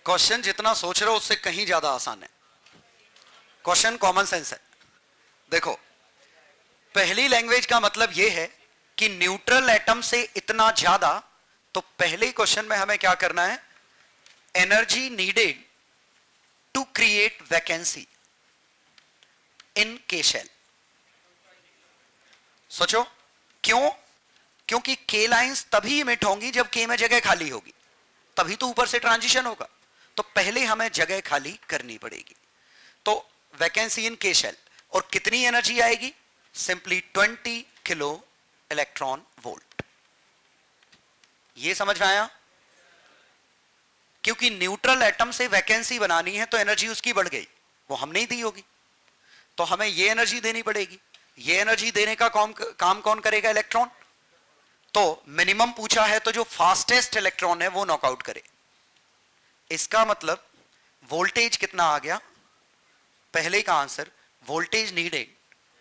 Question जितना सोच रहे हो उससे कहीं ज्यादा आसान है। क्वेश्चन कॉमन सेंस है। देखो, पहली लैंग्वेज का मतलब यह है कि न्यूट्रल एटम से इतना ज्यादा, तो पहले क्वेश्चन में हमें क्या करना है, energy needed to create vacancy in K shell. सोचो क्यों? क्योंकि के लाइंस तभी इमिट होंगी जब के में जगह खाली होगी, तभी तो ऊपर से ट्रांजिशन होगा। तो पहले हमें जगह खाली करनी पड़ेगी। तो वैकेंसी इन के शेल, और कितनी एनर्जी आएगी? Simply 20 kilo electron volt. यह समझ में आया? क्योंकि न्यूट्रल एटम से वैकेंसी बनानी है तो एनर्जी उसकी बढ़ गई, वो हमने ही दी होगी, तो हमें यह एनर्जी देनी पड़ेगी। यह एनर्जी देने का काम कौन करेगा? इलेक्ट्रॉन। तो मिनिमम पूछा है तो जो फास्टेस्ट इलेक्ट्रॉन है वो नॉकआउट करे। इसका मतलब वोल्टेज कितना आ गया? पहले का answer, voltage needed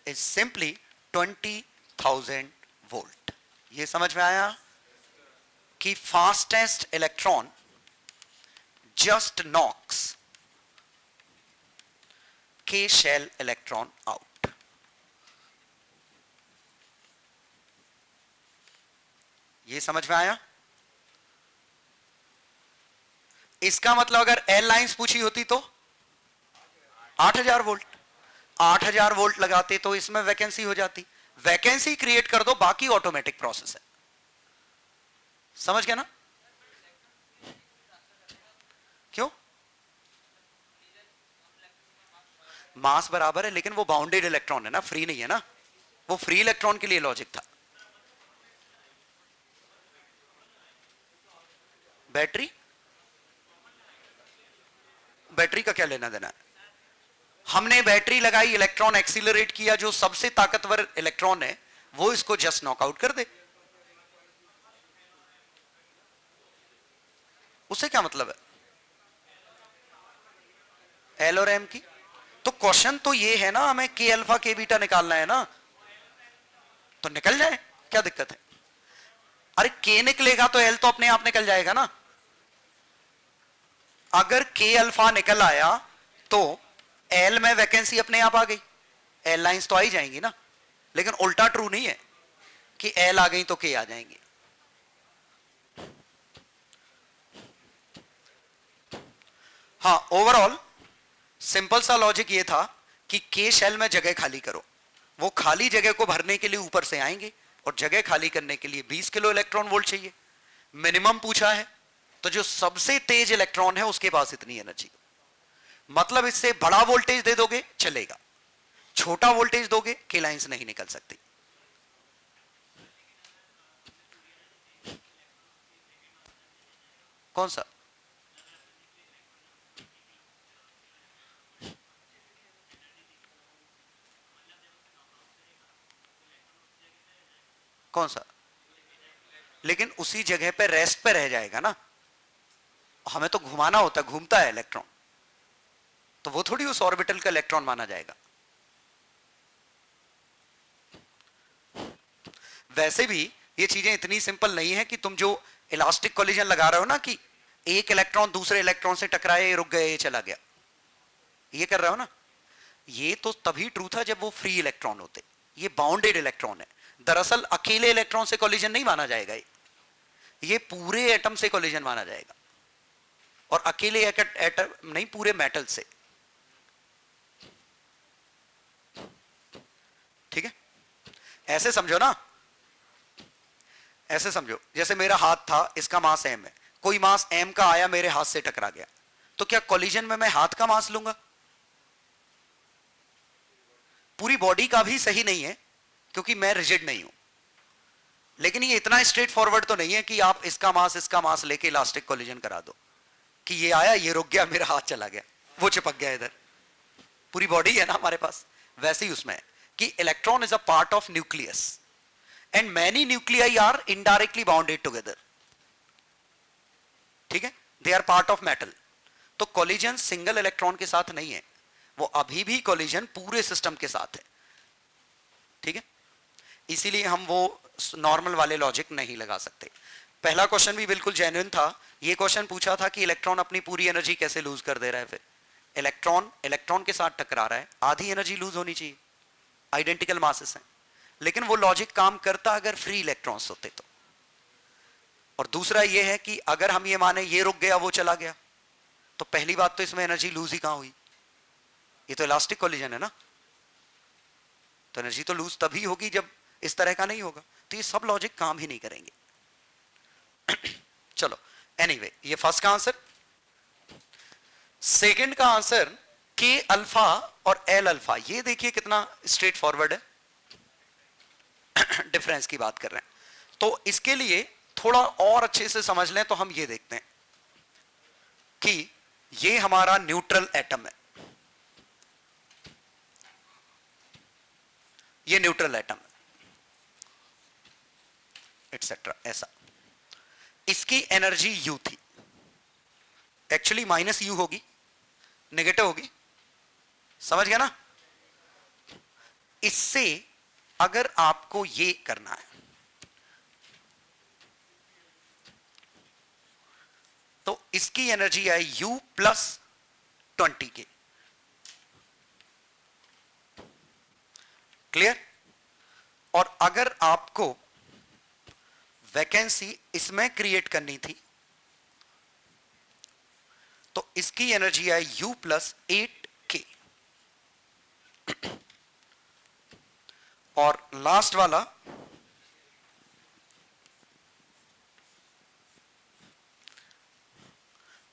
is simply 20,000 volt. ये समझ में आया कि फास्टेस्ट इलेक्ट्रॉन जस्ट नॉक्स के शेल इलेक्ट्रॉन आउट। ये समझ में आया? इसका मतलब अगर एल लाइंस पूछी होती तो 8,000 वोल्ट, 8,000 वोल्ट लगाते तो इसमें वैकेंसी हो जाती। वैकेंसी क्रिएट कर दो, बाकी ऑटोमेटिक प्रोसेस है। समझ गया ना? क्यों? मास बराबर है लेकिन वो बाउंडेड इलेक्ट्रॉन है ना, फ्री नहीं है ना। वो फ्री इलेक्ट्रॉन के लिए लॉजिक था। बैटरी, बैटरी का क्या लेना देना है? हमने बैटरी लगाई, इलेक्ट्रॉन एक्सीलरेट किया, जो सबसे ताकतवर इलेक्ट्रॉन है वो इसको जस्ट नॉकआउट कर दे। उससे क्या मतलब है एल और एम की? तो क्वेश्चन तो ये है ना, हमें के अल्फा के बीटा निकालना है ना, तो निकल जाए, क्या दिक्कत है? अरे के निकलेगा तो एल तो अपने आप निकल जाएगा ना। अगर के अल्फा निकल आया तो एल में वैकेंसी अपने आप आ गई, एल लाइंस तो आ ही जाएंगी ना। लेकिन उल्टा ट्रू नहीं है कि एल आ गई तो के आ जाएंगी। हाँ, ओवरऑल सिंपल सा लॉजिक ये था कि के शेल में जगह खाली करो, वो खाली जगह को भरने के लिए ऊपर से आएंगे, और जगह खाली करने के लिए 20 किलो इलेक्ट्रॉन वोल्ट चाहिए। मिनिमम पूछा है तो जो सबसे तेज इलेक्ट्रॉन है उसके पास इतनी एनर्जी। मतलब इससे बड़ा वोल्टेज दे दोगे चलेगा, छोटा वोल्टेज दोगे के लाइंस नहीं निकल सकती। कौन सा? कौन सा? लेकिन उसी जगह पे रेस्ट पे रह जाएगा ना, हमें तो घुमाना होता, घूमता है इलेक्ट्रॉन, तो वो थोड़ी उस ऑर्बिटल का इलेक्ट्रॉन माना जाएगा। वैसे भी ये चीजें इतनी सिंपल नहीं है कि तुम जो इलास्टिक कोलिजन लगा रहे हो ना, कि एक इलेक्ट्रॉन दूसरे इलेक्ट्रॉन से टकराए, रुक गए, चला गया, ये कर रहे हो ना, ये तो तभी ट्रू था जब वो फ्री इलेक्ट्रॉन होते। ये बाउंडेड इलेक्ट्रॉन है। दरअसल अकेले इलेक्ट्रॉन से कोलिजन नहीं माना जाएगा, ये पूरे एटम से कोलिजन माना जाएगा, और अकेले एटम नहीं, पूरे मेटल से। ठीक है, ऐसे समझो ना, ऐसे समझो जैसे मेरा हाथ था, इसका मास एम है, कोई मास एम का आया मेरे हाथ से टकरा गया, तो क्या कोलिजन में मैं हाथ का मास लूंगा? पूरी बॉडी का भी सही नहीं है क्योंकि मैं रिजिड नहीं हूं। लेकिन ये इतना स्ट्रेट फॉरवर्ड तो नहीं है कि आप इसका मास लेके इलास्टिक कोलिजन करा दो कि ये आया, ये रुक गया, मेरा हाथ चला गया, वो चिपक गया इधर। पूरी बॉडी है ना हमारे पास। वैसे ही उसमें है कि electron is a part of nucleus and many nuclei are indirectly bounded together. ठीक है, they are part of metal. तो कोलिजन सिंगल इलेक्ट्रॉन के साथ नहीं है, वो अभी भी कोलिजन पूरे सिस्टम के साथ है। ठीक है, इसीलिए हम वो नॉर्मल वाले लॉजिक नहीं लगा सकते। पहला क्वेश्चन भी बिल्कुल जेन्युइन था। ये क्वेश्चन पूछा था कि इलेक्ट्रॉन अपनी पूरी एनर्जी कैसे लूज कर दे रहा है। फिर इलेक्ट्रॉन के साथ टकरा रहा है, आधी एनर्जी लूज होनी चाहिए, आइडेंटिकल मासेस हैं। लेकिन वो लॉजिक काम करता अगर फ्री इलेक्ट्रॉन्स होते तो। और दूसरा ये है कि अगर हम ये माने ये रुक गया वो चला गया, तो पहली बात तो इसमें एनर्जी लूज ही कहां हुई, ये तो इलास्टिक कोलिजन है ना, तो एनर्जी तो लूज तभी होगी जब इस तरह का नहीं होगा। तो ये सब लॉजिक काम ही नहीं करेंगे। चलो एनीवे, ये फर्स्ट का आंसर। सेकंड का आंसर के अल्फा और एल अल्फा, ये देखिए कितना स्ट्रेट फॉरवर्ड है। डिफरेंस की बात कर रहे हैं, तो इसके लिए थोड़ा और अच्छे से समझ लें तो हम ये देखते हैं कि ये हमारा न्यूट्रल एटम है, ये न्यूट्रल एटम है, एटसेट्रा ऐसा। इसकी एनर्जी यू थी, एक्चुअली माइनस यू होगी, नेगेटिव होगी, समझ गया ना। इससे अगर आपको ये करना है तो इसकी एनर्जी है U प्लस 20 के। क्लियर। और अगर आपको वैकेंसी इसमें क्रिएट करनी थी तो इसकी एनर्जी है U प्लस 8K। और लास्ट वाला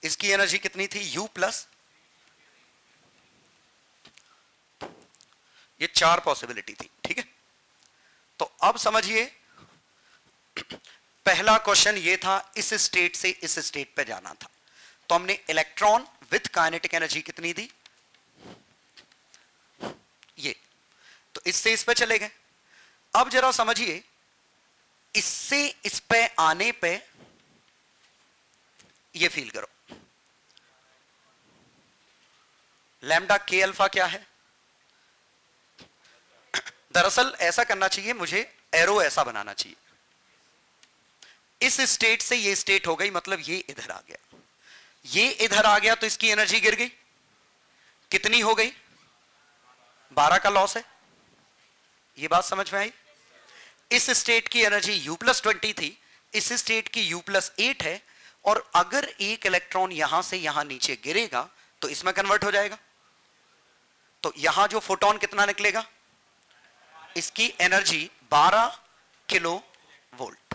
इसकी एनर्जी कितनी थी, U प्लस, ये 4 पॉसिबिलिटी थी। ठीक है, तो अब समझिए, पहला क्वेश्चन ये था इस स्टेट से इस स्टेट पे जाना था, तो हमने इलेक्ट्रॉन विथ काइनेटिक एनर्जी कितनी दी, ये, तो इससे इस पे चले गए। अब जरा समझिए, इससे इस पे आने पे ये फील करो, लैम्डा के अल्फा क्या है। दरअसल ऐसा करना चाहिए, मुझे एरो ऐसा बनाना चाहिए, इस स्टेट से ये स्टेट हो गई, मतलब ये इधर आ गया, ये इधर आ गया, तो इसकी एनर्जी गिर गई, कितनी हो गई, 12 का लॉस है। ये बात समझ में आई। इस स्टेट की एनर्जी U प्लस 20 थी, इस स्टेट की U प्लस 8 है, और अगर एक इलेक्ट्रॉन यहां से यहां नीचे गिरेगा तो इसमें कन्वर्ट हो जाएगा, तो यहां जो फोटोन कितना निकलेगा, इसकी energy 12 kilo volt,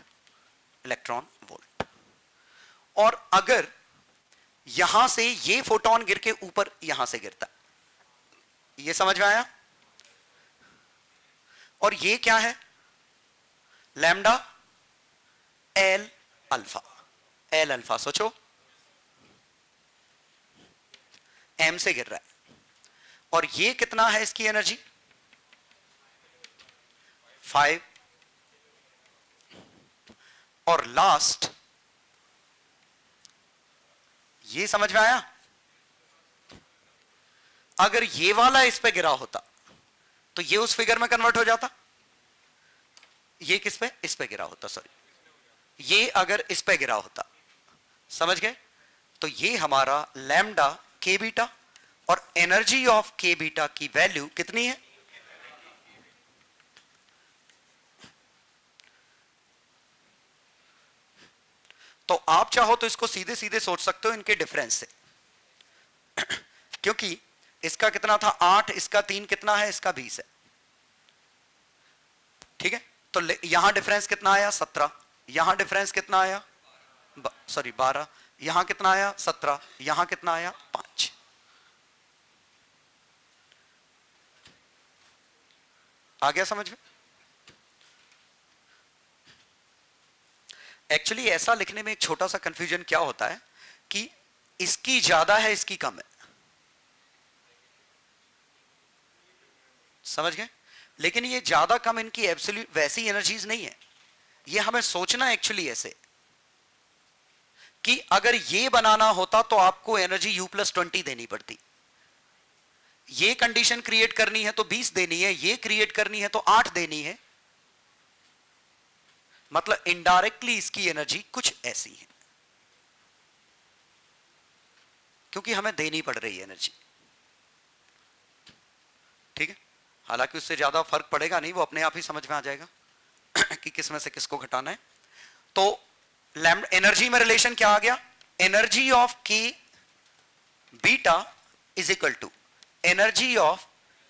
electron volt. और अगर यहां से ये फोटोन गिर के ऊपर यहां से गिरता, ये समझ में आया। और ये क्या है, lambda L alpha, L alpha सोचो, एम से गिर रहा है, और ये कितना है इसकी एनर्जी, 5। और लास्ट, ये समझ में आया। अगर ये वाला इस पे गिरा होता तो ये उस फिगर में कन्वर्ट हो जाता, ये किस पे, इस पे गिरा होता, सॉरी, ये अगर इस पे गिरा होता, समझ गए। तो ये हमारा लैम्डा के बीटा, और एनर्जी ऑफ के बीटा की वैल्यू कितनी है, तो आप चाहो तो इसको सीधे सीधे सोच सकते हो इनके डिफरेंस से। क्योंकि इसका कितना था 8, इसका 3 कितना है, इसका 20 है। ठीक है, तो यहां डिफरेंस कितना आया 17, यहां डिफरेंस कितना आया, सॉरी 12, यहां कितना आया 17, यहां कितना आया 5। आ गया समझ में। एक्चुअली ऐसा लिखने में एक छोटा सा कंफ्यूजन क्या होता है कि इसकी ज्यादा है इसकी कम है, समझ गए। लेकिन ये ज्यादा कम इनकी एब्सोल्यूट वैसी एनर्जीज नहीं है, ये हमें सोचना एक्चुअली ऐसे कि अगर ये बनाना होता तो आपको एनर्जी U प्लस 20 देनी पड़ती, ये कंडीशन क्रिएट करनी है तो 20 देनी है, ये क्रिएट करनी है तो 8 देनी है। मतलब इनडायरेक्टली इसकी एनर्जी कुछ ऐसी है, क्योंकि हमें देनी पड़ रही है एनर्जी। ठीक है, हालांकि उससे ज्यादा फर्क पड़ेगा नहीं, वो अपने आप ही समझ में आ जाएगा कि किस में से किसको घटाना है। तो लैम्डा एनर्जी में रिलेशन क्या आ गया, energy of K beta is equal to energy of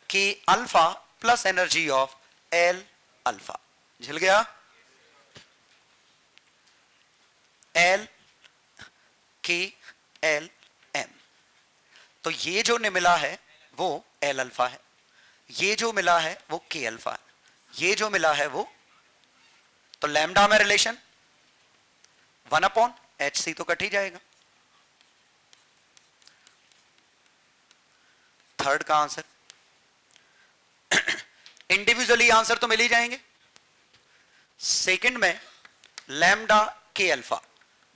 K alpha plus energy of L alpha. झिल गया, एल के एल एम। तो ये जो ने मिला है वो एल अल्फा है, ये जो मिला है वो के अल्फा है, ये जो मिला है वो, तो लैम्डा में रिलेशन 1/hc तो कट ही जाएगा। थर्ड का आंसर, इंडिविजुअली आंसर तो मिल ही जाएंगे। सेकंड में लैम्डा के अल्फा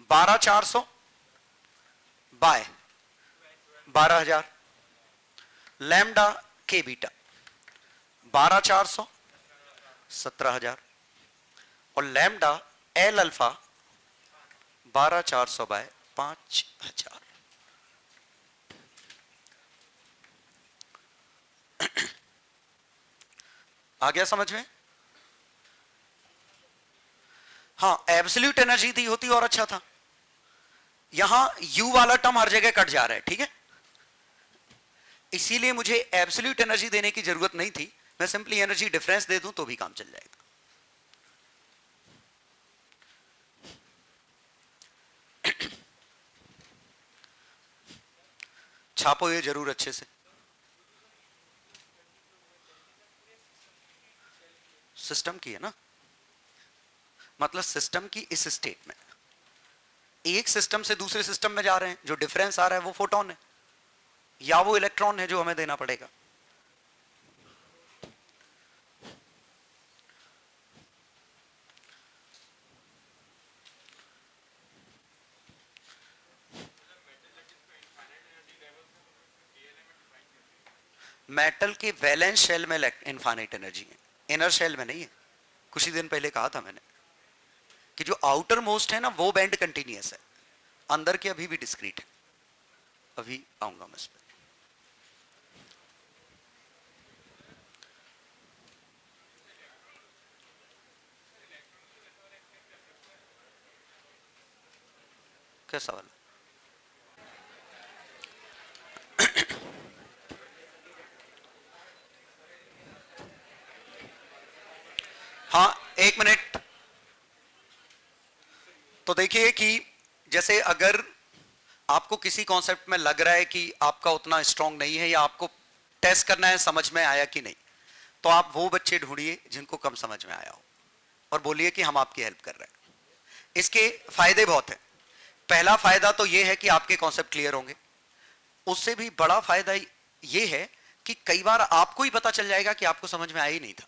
12400 बाय 12000, लैम्डा के बीटा 12400 17000, और लैम्डा एल अल्फा 12400 बाय 5000। आ गया समझ में? हाँ, एब्सोल्यूट एनर्जी दी होती और अच्छा था। यहां यू वाला टर्म हर जगह कट जा रहा है, ठीक है, इसीलिए मुझे एब्सोल्यूट एनर्जी देने की जरूरत नहीं थी, मैं सिंपली एनर्जी डिफरेंस दे दूं तो भी काम चल जाएगा। छापो ये जरूर अच्छे से। सिस्टम की है ना, मतलब सिस्टम की इस स्टेट में एक सिस्टम से दूसरे सिस्टम में जा रहे हैं, जो डिफरेंस आ रहा है वो फोटोन है या वो इलेक्ट्रॉन है जो हमें देना पड़ेगा। मेटल के वैलेंस शेल में इनफाइनाइट एनर्जी है, इनर शेल में नहीं है। कुछ ही दिन पहले कहा था मैंने कि जो आउटर मोस्ट है ना वो बैंड कंटिन्यूअस है, अंदर के अभी भी डिस्क्रीट है। अभी आऊंगा मैं इस पर। कैसा वाला? हाँ, एक मिनट। तो देखिए कि जैसे अगर आपको किसी कॉन्सेप्ट में लग रहा है कि आपका उतना स्ट्रांग नहीं है या आपको टेस्ट करना है समझ में आया कि नहीं, तो आप वो बच्चे ढूंढिए जिनको कम समझ में आया हो और बोलिए कि हम आपकी हेल्प कर रहे हैं। इसके फायदे बहुत हैं। पहला फायदा तो ये है कि आपके कॉन्सेप्ट क्लियर होंगे। उससे भी बड़ा फायदा ये है कि कई बार आपको ही पता चल जाएगा कि आपको समझ में आया ही नहीं था।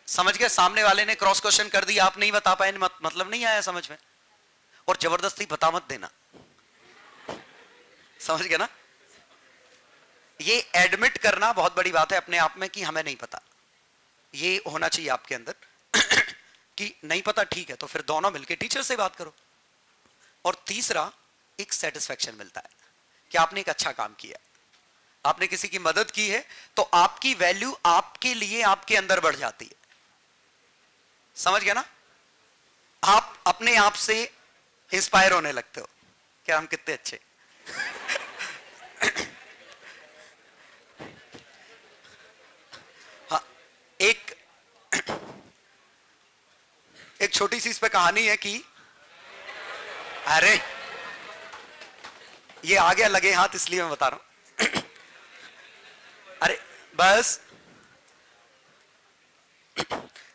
समझ गए? सामने वाले ने क्रॉस क्वेश्चन कर दिया, आप नहीं बता पाए, मतलब नहीं आया समझ में, और जबरदस्ती बता मत देना। समझ गए ना? ये एडमिट करना बहुत बड़ी बात है अपने आप में कि हमें नहीं पता। ये होना चाहिए आपके अंदर कि नहीं पता, ठीक है, तो फिर दोनों मिलकर टीचर से बात करो। और तीसरा, एक सेटिस्फेक्शन मिलता है कि आपने एक अच्छा काम किया, आपने किसी की मदद की है, तो आपकी वैल्यू आपके लिए आपके अंदर बढ़ जाती है। समझ गया ना? आप अपने आप से इंस्पायर होने लगते हो कि हम कितने अच्छे। हाँ, एक छोटी सी इस पे कहानी है कि अरे ये आ गया लगे हाथ, इसलिए मैं बता रहा हूं। अरे बस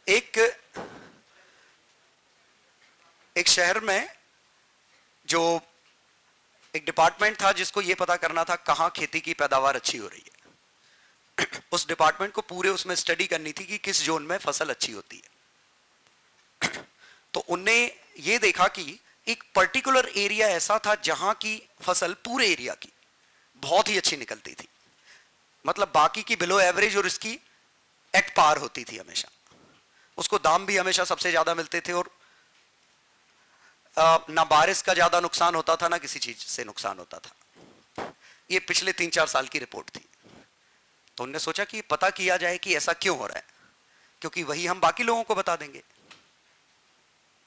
एक शहर में जो एक डिपार्टमेंट था जिसको यह पता करना था कहां खेती की पैदावार अच्छी हो रही है। उस डिपार्टमेंट को पूरे उसमें स्टडी करनी थी कि किस जोन में फसल अच्छी होती है। तो उनने ये देखा कि एक पर्टिकुलर एरिया ऐसा था जहां की फसल पूरे एरिया की बहुत ही अच्छी निकलती थी, मतलब बाकी की बिलो एवरेज और इसकी एट पार होती थी हमेशा। उसको दाम भी हमेशा सबसे ज्यादा मिलते थे, और ना बारिश का ज्यादा नुकसान होता था ना किसी चीज से नुकसान होता था। ये पिछले 3-4 साल की रिपोर्ट थी। तो उन्होंने सोचा कि पता किया जाए कि ऐसा क्यों हो रहा है, क्योंकि वही हम बाकी लोगों को बता देंगे।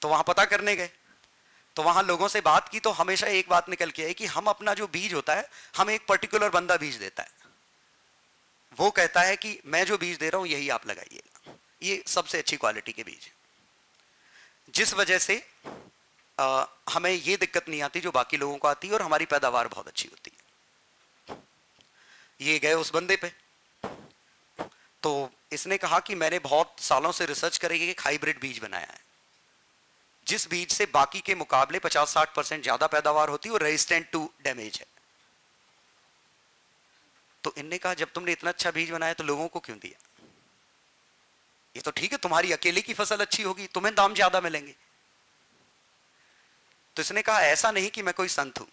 तो वहां पता करने गए, तो वहां लोगों से बात की, तो हमेशा एक बात निकल के आई कि हम अपना जो बीज होता है, हम एक पर्टिकुलर बंदा बीज देता है, वो कहता है कि मैं जो बीज दे रहा हूं यही आप लगाइएगा, ये सबसे अच्छी क्वालिटी के बीज, जिस वजह से हमें ये दिक्कत नहीं आती जो बाकी लोगों को आती है, और हमारी पैदावार बहुत अच्छी होती है। ये गए उस बंदे पे, तो इसने कहा कि मैंने बहुत सालों से रिसर्च करके एक हाइब्रिड बीज बनाया है, जिस बीज से बाकी के मुकाबले 50-60% ज्यादा पैदावार होती है और रेजिस्टेंट टू डैमेज है। तो इनने कहा जब तुमने इतना अच्छा बीज बनाया तो लोगों को क्यों दिया? ये तो ठीक है, तुम्हारी अकेले की फसल अच्छी होगी, तुम्हें दाम ज्यादा मिलेंगे। तो इसने कहा ऐसा नहीं कि मैं कोई संत हूं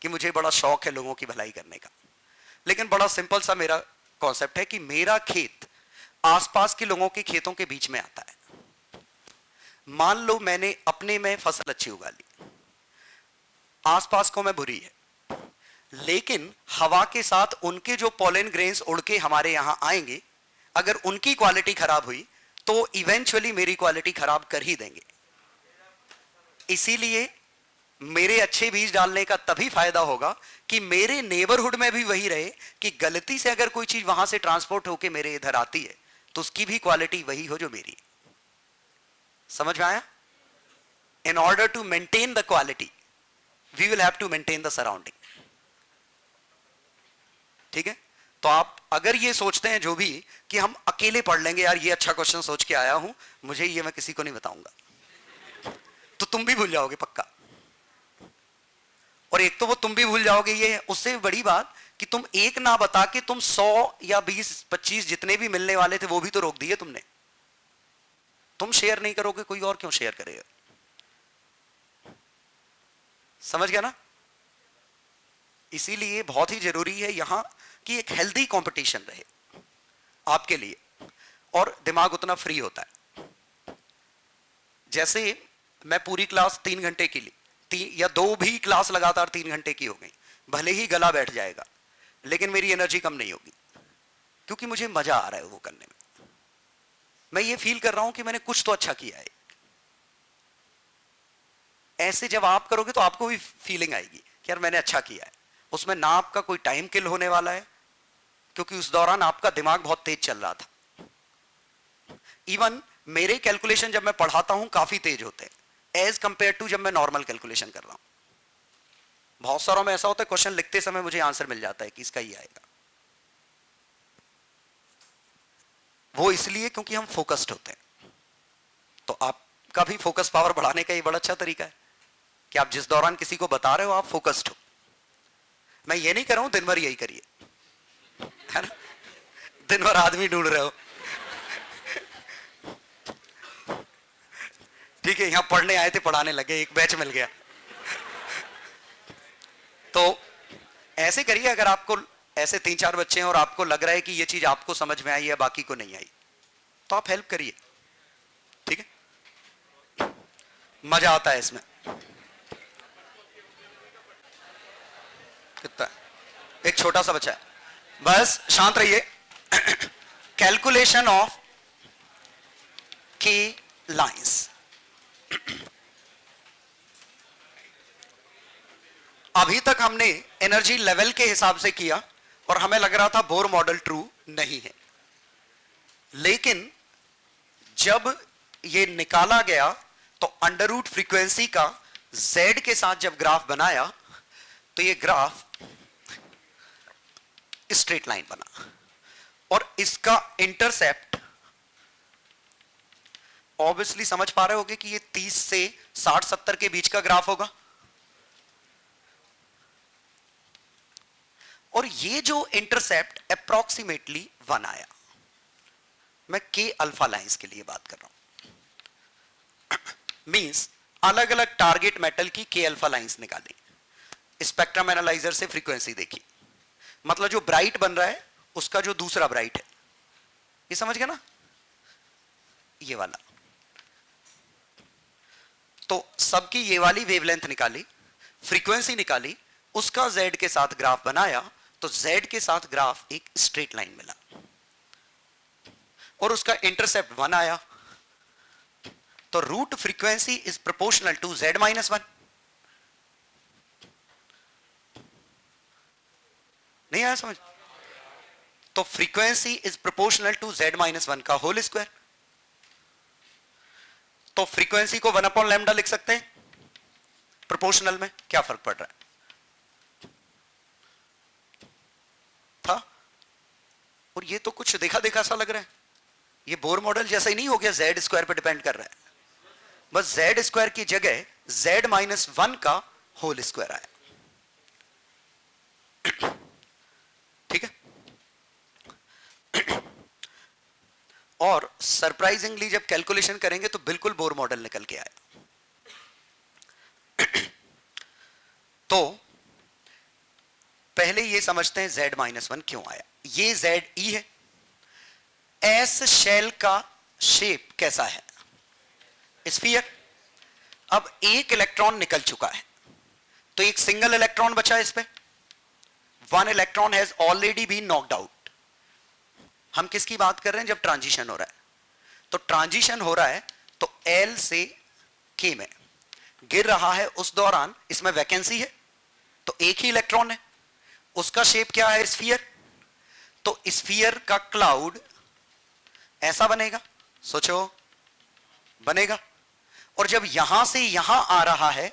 कि मुझे बड़ा शौक है लोगों की भलाई करने का, लेकिन बड़ा सिंपल सा मेरा कॉन्सेप्ट है कि मेरा खेत आसपास के लोगों के खेतों के बीच में आता है। मान लो मैंने अपने में फसल अच्छी उगा ली, आसपास को में बुरी है, लेकिन हवा के साथ उनके जो पॉलन ग्रेन्स उड़ के हमारे यहां आएंगे, अगर उनकी क्वालिटी खराब हुई तो इवेंचुअली मेरी क्वालिटी खराब कर ही देंगे। इसीलिए मेरे अच्छे बीज डालने का तभी फायदा होगा कि मेरे नेबरहुड में भी वही रहे कि गलती से अगर कोई चीज वहां से ट्रांसपोर्ट होकर मेरे इधर आती है तो उसकी भी क्वालिटी वही हो जो मेरी। समझ में आया? In order to maintain the quality we will have to maintain the surrounding. ठीक है? तो आप अगर ये सोचते हैं जो भी कि हम अकेले पढ़ लेंगे, यार ये अच्छा क्वेश्चन सोच के आया हूं, मुझे ये मैं किसी को नहीं बताऊंगा, तो तुम भी भूल जाओगे पक्का। और एक तो वो तुम भी भूल जाओगे, ये उससे बड़ी बात कि तुम एक ना बता के तुम 100 या 20-25 जितने भी मिलने वाले थे वो भी तो रोक दिए तुमने। तुम शेयर नहीं करोगे, कोई और क्यों शेयर करेगा? समझ गया ना? इसीलिए बहुत ही जरूरी है यहां कि एक हेल्दी कंपटीशन रहे आपके लिए, और दिमाग उतना फ्री होता है। जैसे मैं पूरी क्लास 3 घंटे की ली, 3 या 2 भी क्लास लगातार 3 घंटे की हो गई, भले ही गला बैठ जाएगा लेकिन मेरी एनर्जी कम नहीं होगी, क्योंकि मुझे मजा आ रहा है वो करने में। मैं ये फील कर रहा हूं कि मैंने कुछ तो अच्छा किया है। ऐसे जब आप करोगे तो आपको भी फीलिंग आएगी कि यार मैंने अच्छा किया है। उसमें ना आपका कोई टाइम किल होने वाला है, क्योंकि उस दौरान आपका दिमाग बहुत तेज चल रहा था। इवन मेरे कैलकुलेशन जब मैं पढ़ाता हूं काफी तेज होते हैं एज कंपेयर टू जब मैं नॉर्मल कैलकुलेशन कर रहा हूं। बहुत सारों में ऐसा होता है क्वेश्चन लिखते समय मुझे आंसर मिल जाता है कि इसका ही आएगा। वो इसलिए क्योंकि हम फोकस्ड होते हैं। तो आपका भी फोकस पावर बढ़ाने का ये बड़ा अच्छा तरीका है कि आप जिस दौरान किसी को बता रहे हो आप फोकस्ड हो। मैं ये नहीं कर रहा हूं दिन भर यही करिए, है ना, दिन भर आदमी ढूंढ रहे हो। ठीक है, यहां पढ़ने आए थे, पढ़ाने लगे, एक बैच मिल गया। तो ऐसे करिए, अगर आपको ऐसे 3-4 बच्चे हैं और आपको लग रहा है कि ये चीज आपको समझ में आई है बाकी को नहीं आई, तो आप हेल्प करिए। ठीक है, मजा आता है इसमें। कितना? एक छोटा सा बच्चा है, बस शांत रहिए। कैलकुलेशन ऑफ के लाइंस। अभी तक हमने एनर्जी लेवल के हिसाब से किया और हमें लग रहा था बोर मॉडल ट्रू नहीं है, लेकिन जब ये निकाला गया तो अंडर रूट फ्रीक्वेंसी का z के साथ जब ग्राफ बनाया तो ये ग्राफ स्ट्रेट लाइन बना, और इसका इंटरसेप्ट ऑब्वियसली समझ पा रहे होगे कि ये 30 से 60-70 के बीच का ग्राफ होगा। और ये जो इंटरसेप्ट अप्रोक्सीमेटली 1 आया। मैं के अल्फा लाइंस के लिए बात कर रहा हूं। मींस अलग अलग टारगेट मेटल की के अल्फा लाइंस निकाली, स्पेक्ट्रम एनालाइजर से फ्रीक्वेंसी देखी, मतलब जो ब्राइट बन रहा है उसका जो दूसरा ब्राइट है, ये समझ गया ना? ये वाला। तो सबकी ये वाली वेवलेंथ निकाली, फ्रीक्वेंसी निकाली, उसका z के साथ ग्राफ बनाया, तो z के साथ ग्राफ एक स्ट्रेट लाइन मिला और उसका इंटरसेप्ट 1 आया। तो root frequency is proportional to z minus 1। नहीं आया समझ? तो frequency is proportional to z minus 1 का होल स्क्वायर। तो फ्रीक्वेंसी को 1/λ लिख सकते हैं प्रोपोर्शनल में, क्या फर्क पड़ रहा है? था। और ये तो कुछ देखा देखा सा लग रहा है, ये बोर मॉडल जैसा ही नहीं हो गया, z स्क्वायर पे डिपेंड कर रहा है। बस z स्क्वायर की जगह z माइनस 1 का होल स्क्वायर आया। ठीक है। और सरप्राइजिंगली जब कैलकुलेशन करेंगे तो बिल्कुल बोर मॉडल निकल के आया। तो पहले ये समझते हैं z माइनस 1 क्यों आया। ये z e है। एस शेल का शेप कैसा है? स्फीयर। अब एक इलेक्ट्रॉन निकल चुका है, तो एक सिंगल इलेक्ट्रॉन बचा है इस पे। 1 electron has already been knocked out. हम किसकी बात कर रहे हैं? जब ट्रांजिशन हो रहा है। तो ट्रांजिशन हो रहा है तो L से K में गिर रहा है, उस दौरान इसमें वैकेंसी है, तो एक ही इलेक्ट्रॉन है। उसका शेप क्या है? स्फीयर। तो स्फीयर का क्लाउड ऐसा बनेगा, सोचो, बनेगा। और जब यहां से यहां आ रहा है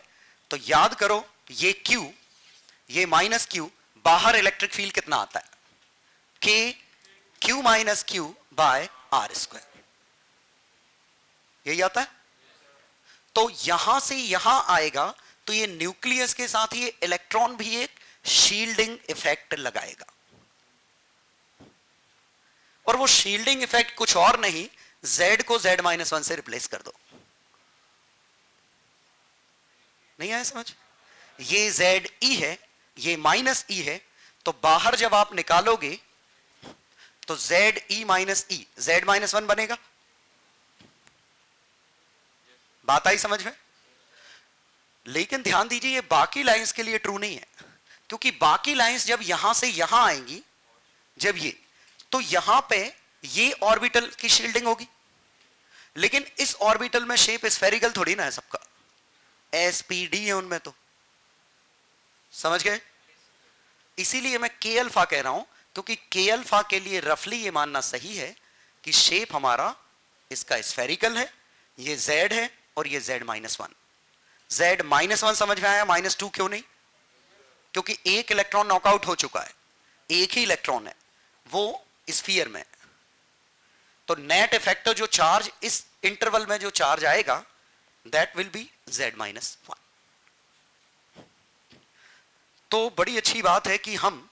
तो याद करो, ये Q, ये माइनस Q, बाहर इलेक्ट्रिक फील्ड कितना आता है? K Q minus Q by R square, यही आता है। तो यहां से यहां आएगा तो ये न्यूक्लियस के साथ ये इलेक्ट्रॉन भी एक शील्डिंग इफेक्ट लगाएगा। और वो शील्डिंग इफेक्ट कुछ और नहीं, Z को Z माइनस 1 से रिप्लेस कर दो। नहीं आया समझ? ये Z E है, ये माइनस E है, तो बाहर जब आप निकालोगे तो Z E minus E, Z minus 1 बनेगा। बात आई समझ में? लेकिन ध्यान दीजिए, ये बाकी लाइंस के लिए ट्रू नहीं है, क्योंकि बाकी लाइंस जब यहां से यहां आएंगी, जब ये, तो यहां पे ये ऑर्बिटल की शील्डिंग होगी। लेकिन इस ऑर्बिटल में शेप स्फेरिकल थोड़ी ना है सबका, SPD है उनमें, तो समझ गए? इसीलिए मैं K अल्फा कह रहा हूं, क्योंकि K अल्फा के लिए रफली ये मानना सही है कि शेप हमारा इसका स्फेरिकल है, ये Z है और ये Z माइनस 1। Z माइनस 1 समझ में आया, माइनस 2 क्यों नहीं? क्योंकि एक इलेक्ट्रॉन नॉकआउट हो चुका है, एक ही इलेक्ट्रॉन है, वो स्फीयर में। तो नेट इफेक्टिव जो चार्ज इस इंटरवल में जो चार्ज आएगा, that will be Z minus 1। तो बड़ी अच्छी बात है कि हम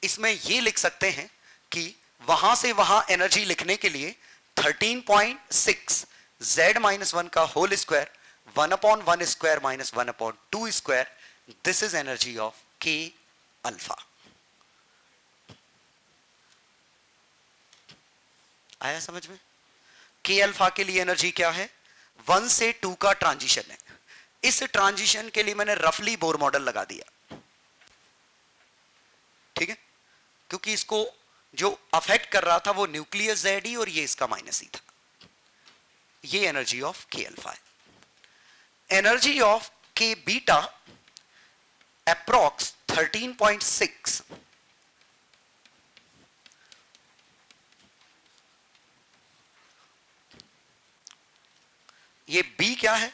इसमें ये लिख सकते हैं कि वहां से वहां एनर्जी लिखने के लिए 13.6 Z माइनस 1 का whole square 1/1 square minus 1/2 square, this is energy of K alpha. आया समझ में? K अल्फा के लिए एनर्जी क्या है? 1 से 2 का ट्रांजिशन है। इस ट्रांजिशन के लिए मैंने रफली बोर मॉडल लगा दिया, ठीक है, क्योंकि इसको जो अफेक्ट कर रहा था वो न्यूक्लियस ZE और ये इसका माइनस ही था। ये एनर्जी ऑफ K अल्फा है। Energy of K beta approx 13.6। ये B क्या है?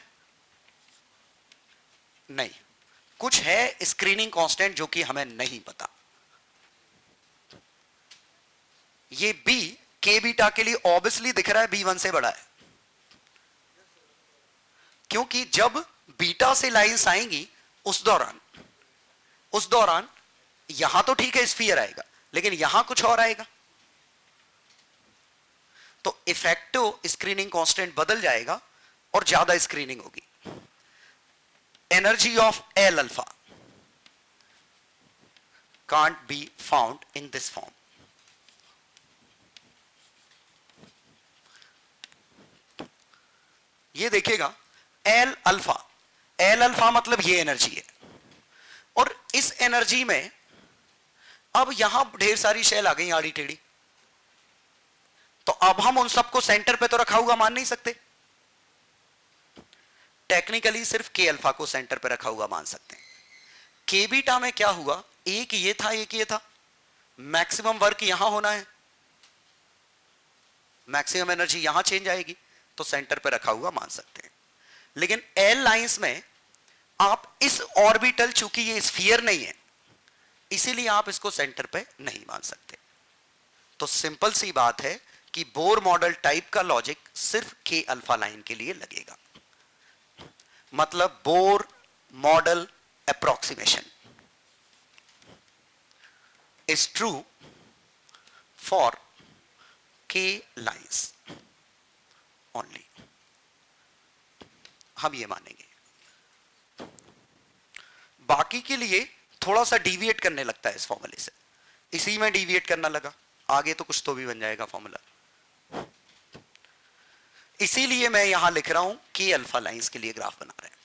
नहीं, कुछ है स्क्रीनिंग कांस्टेंट जो कि हमें नहीं पता। ये B K बीटा के लिए ऑब्वियसली दिख रहा है B1 से बड़ा है, क्योंकि जब बीटा से लाइंस आएंगी उस दौरान यहां तो ठीक है स्फीयर आएगा, लेकिन यहां कुछ और आएगा, तो इफेक्टिव स्क्रीनिंग कांस्टेंट बदल जाएगा और ज्यादा स्क्रीनिंग होगी। Energy of L alpha can't be found in this form. ये देखिएगा एल अल्फा, एल अल्फा मतलब ये एनर्जी है, और इस एनर्जी में अब यहां ढेर सारी शेल आ गई आड़ी टेढ़ी, तो अब हम उन सबको सेंटर पे तो रखा हुआ मान नहीं सकते, टेक्निकली सिर्फ के अल्फा को सेंटर पे रखा हुआ मान सकते हैं। के बीटा में क्या हुआ, एक ये था एक ये था, मैक्सिमम वर्क यहां होना है, मैक्सिमम एनर्जी यहां चेंज आएगी, तो सेंटर पे रखा हुआ मान सकते हैं। लेकिन एल लाइंस में आप इस ऑर्बिटल, चूंकि ये स्फीयर नहीं है इसीलिए आप इसको सेंटर पे नहीं मान सकते। तो सिंपल सी बात है कि बोर मॉडल टाइप का लॉजिक सिर्फ के अल्फा लाइन के लिए लगेगा, मतलब Bohr model approximation is true for के लाइंस ओनली, हम ये मानेंगे। बाकी के लिए थोड़ा सा डिविएट करने लगता है इस फॉर्मूले से, इसी में डिविएट करना लगा, आगे तो कुछ तो भी बन जाएगा फॉर्मूला। इसीलिए मैं यहां लिख रहा हूं कि अल्फा लाइंस के लिए ग्राफ बना रहे हैं।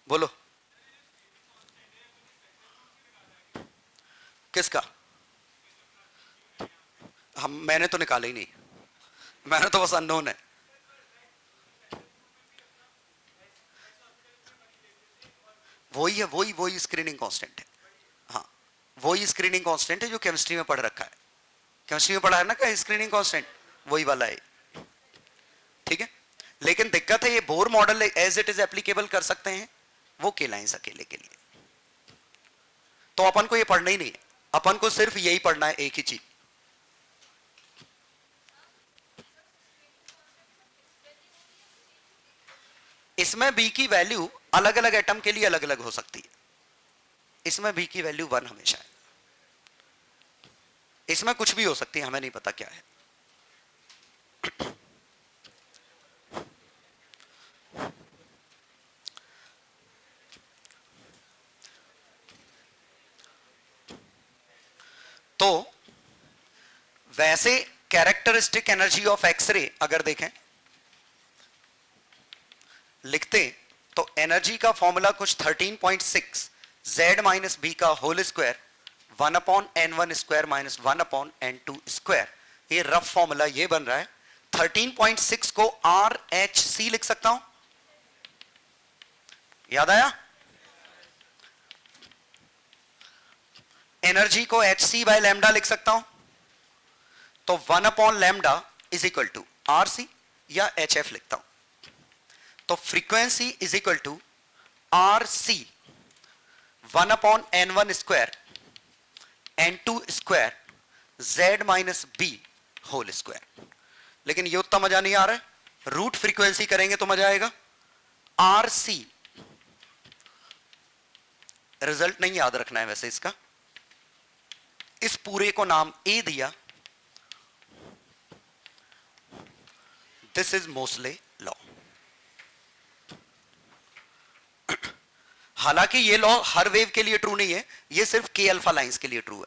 बोलो किसका? मैंने तो निकाला ही नहीं, मैंने तो बस अननोन है। वही स्क्रीनिंग कांस्टेंट है, हाँ वही स्क्रीनिंग कांस्टेंट है जो केमिस्ट्री में पढ़ रखा है, केमिस्ट्री में पढ़ा है ना क्या स्क्रीनिंग कांस्टेंट, वही वाला है, ठीक है। लेकिन दिक्कत है ये Bohr model as it is applicable कर सकते हैं वो के लाइंस अकेले के लिए, तो अपन को ये पढ़ना ही नहीं है, अपन को सिर्फ यही पढ़ना है एक ही चीज। इसमें बी की वैल्यू अलग अलग एटम के लिए अलग अलग हो सकती है, इसमें बी की वैल्यू 1 हमेशा है, इसमें कुछ भी हो सकती है, हमें नहीं पता क्या है। तो वैसे कैरेक्टरिस्टिक एनर्जी ऑफ एक्सरे अगर देखें लिखते तो एनर्जी का फॉर्मूला कुछ 13.6 z माइनस बी का whole square 1/n1 square minus 1/n2 square, ये रफ फॉर्मूला ये बन रहा है। 13.6 को RHC लिख सकता हूं, याद आया? एनर्जी को HC बाय लैम्डा लिख सकता हूं, तो 1/λ इज इक्वल टू RC या HF लिखता हूं, तो frequency is equal to RC 1/n1 square n2 square z minus b whole square. लेकिन ये उतना मजा नहीं आ रहा है, रूट फ्रीक्वेंसी करेंगे तो मजा आएगा। RC रिजल्ट नहीं याद रखना है वैसे इसका, इस पूरे को नाम A दिया, दिस इज मोसले लॉ। हालांकि ये लॉ हर वेव के लिए ट्रू नहीं है, ये सिर्फ के अल्फा लाइंस के लिए ट्रू है।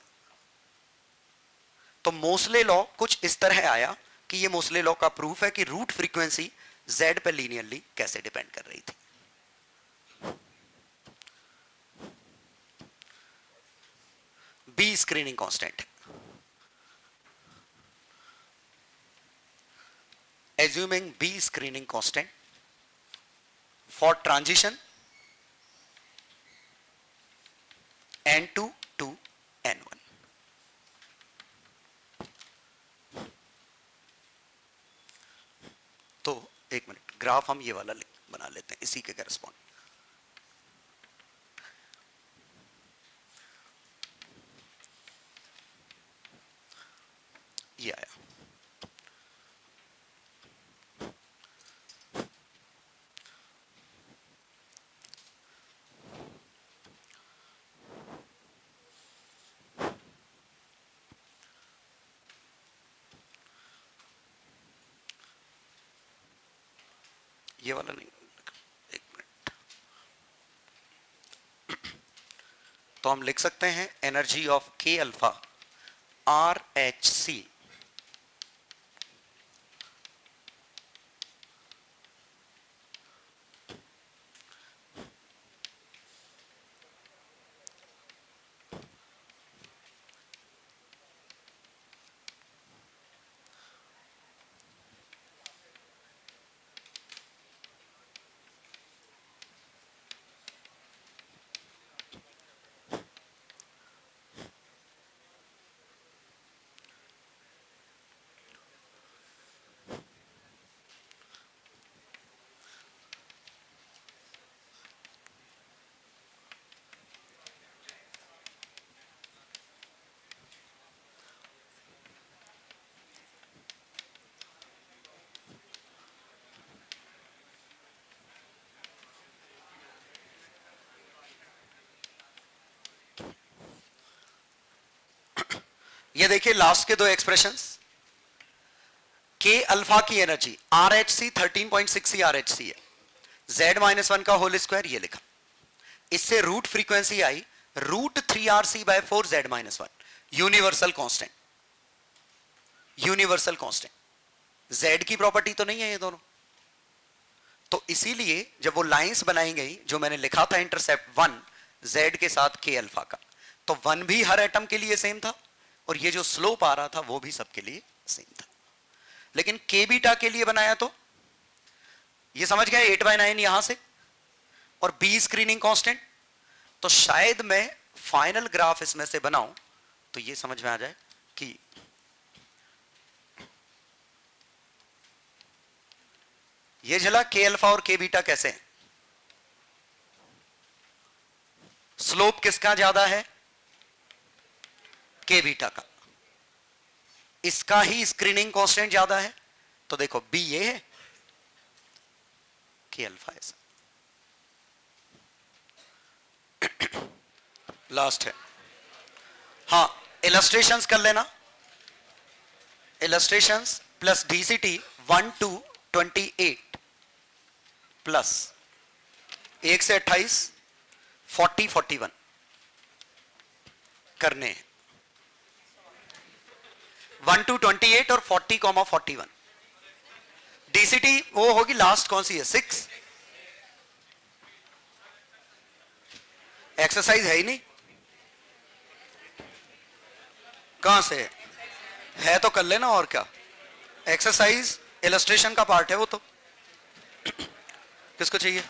तो मोसले लॉ कुछ इस तरह आया कि ये मोसले लॉ का प्रूफ है कि रूट फ्रीक्वेंसी z पर लीनियरली कैसे डिपेंड कर रही थी। बी स्क्रीनिंग कांस्टेंट है, assuming B screening constant for transition N2 to N1। तो एक मिनट, ग्राफ हम ये वाला बना लेते हैं इसी के करस्पॉन्ड। ये आया, ये वाला नहीं, एक मिनट। तो हम लिख सकते हैं energy of K alpha RHC ये देखिए लास्ट के दो एक्सप्रेशंस, के अल्फा की एनर्जी RH (13.6 RH है, Z-1 का होल स्क्वायर ये लिखा, इससे रूट फ्रीक्वेंसी आई √3RC/4 Z-1, universal constant, universal constant, Z की प्रॉपर्टी तो नहीं है ये दोनों। तो इसीलिए जब वो लाइंस बनाई गई जो मैंने लिखा था इंटरसेप्ट 1 Z के साथ के अल्फा का, तो 1 भी हर एटम के लिए सेम था और ये जो स्लोप आ रहा था वो भी सबके लिए सेम था। लेकिन के बीटा के लिए बनाया तो ये समझ गए 8/9 यहां से और बी स्क्रीनिंग कांस्टेंट, तो शायद मैं फाइनल ग्राफ इसमें से बनाऊं तो ये समझ में आ जाए कि ये झला के अल्फा और के बीटा कैसे हैं, स्लोप किसका ज्यादा है, के बीटा का, इसका ही स्क्रीनिंग कांस्टेंट ज्यादा है, तो देखो बी ये है, के अल्फा ऐसा। लास्ट है, हाँ इलस्ट्रेशंस कर लेना, illustrations plus DCT 1 to 28 plus 1 से 28 40 41 करने हैं, 1 to 28 और 40,41। DCT वो होगी लास्ट कौन सी है 6, एक्सरसाइज है ही नहीं, कहां से है तो कर लेना, और क्या एक्सरसाइज इलस्ट्रेशन का पार्ट है वो तो। किसको चाहिए,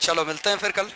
चलो मिलते हैं फिर कल।